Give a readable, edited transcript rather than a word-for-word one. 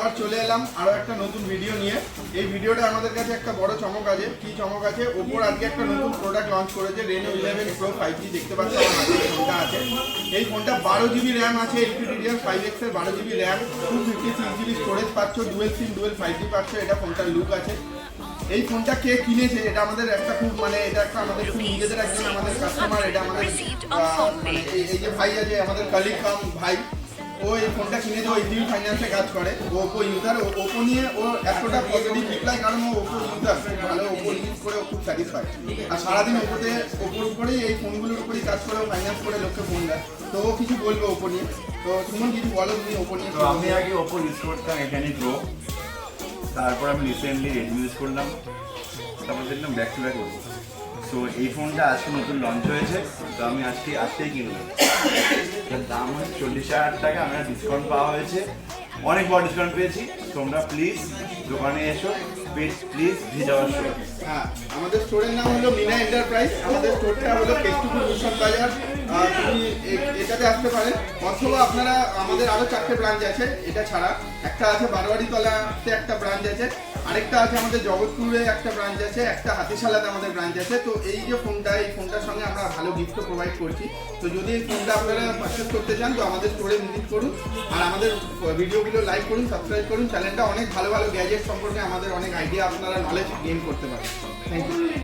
আবার চলে এলাম আরো একটা নতুন ভিডিও নিয়ে। এই ভিডিওটা আমাদের কাছে একটা বড় চমক আছে। কি চমক আছে? ওপোর আজকে একটা নতুন প্রোডাক্ট লঞ্চ করেছে, Reno 11 Pro 5G। দেখতে পাচ্ছেন আমার হাতে এই ফোনটা আছে। এই ফোনটা 12GB র্যাম আছে, LPDDR5X এর 12GB র্যাম, 256GB স্টোরেজ পাচ্ছ, ডুয়েল সিম ডুয়েল 5G পাচ্ছ। এটা ফোনটার লুক আছে। এই ফোনটা কে কিনেছে এটা আমাদের একটা খুব এটা একটা আমাদের খুব নিজেদের একজন আমাদের কাস্টমার। এটা আমাদের এই যে ভাই আছে আমাদের কলিগ কাম ভাই, ও এই ফোনটা কিনেছে। ও ইজিলি ফাইন্যান্সে কাজ করে, ও ওপো ইউজার। ওপো নিয়ে ও এতটা পজিটিভ রিপ্লাই, কারণ ও ওপো ইউজার, ভালো ওপো ইউজ করে ও খুব স্যাটিসফাইড। আর সারাদিন ওপোর উপরেই এই ফোনগুলোর উপরেই কাজ করে, ও ফাইন্যান্স করে লোককে ফোন দেয়। তো ও কিছু বলবে ওপো নিয়ে। তো সুমন কিছু বলো তুমি ওপো নিয়ে। তো আমি আগে ওপো ইউজ করতাম এখানে প্রো, তারপর আমি রিসেন্টলি রেডমি ইউজ করলাম, তারপর দেখলাম back to back Oppo. So এই ফোনটা আজকে নতুন লঞ্চ হয়েছে, তো আমি আজকেই কিনলাম। এটার দাম হচ্ছে 40,000 টাকা। আমরা ডিসকাউন্ট পাওয়া হয়েছে, অনেক বড় ডিসকাউন্ট পেয়েছি। তোমরা প্লিজ দোকানে এসো, প্লিজ ভিজিট আওয়ার স্টোর। হ্যাঁ, আমাদের স্টোরের নাম হলো মিনা এন্টারপ্রাইজ। আমাদের স্টোরটা হলো কেষ্টপুর মিশন বাজার। তুমি এটাতে আসতে পারেন, অথবা আপনারা আমাদের আরো 4টে ব্রাঞ্চ আছে। এটা ছাড়া একটা আছে বারোয়ারিতলাতে একটা ব্রাঞ্চ আছে, আরেকটা আছে আমাদের জগৎপুরে একটা ব্রাঞ্চ আছে, একটা হাতিশালাতে আমাদের ব্রাঞ্চ আছে। তো এই যে ফোনটা, এই ফোনটার সঙ্গে আমরা ভালো গিফটও প্রোভাইড করছি। তো যদি এই ফোনটা আপনারা পারচেস করতে চান তো আমাদের স্টোরে ভিজিট করুন, আর আমাদের ভিডিওগুলো লাইক করুন, সাবস্ক্রাইব করুন। চ্যানেলটা অনেক ভালো ভালো গ্যাজেট সম্পর্কে আমাদের অনেক আইডিয়া, আপনারা নলেজ গেইন করতে পারেন। Thank you.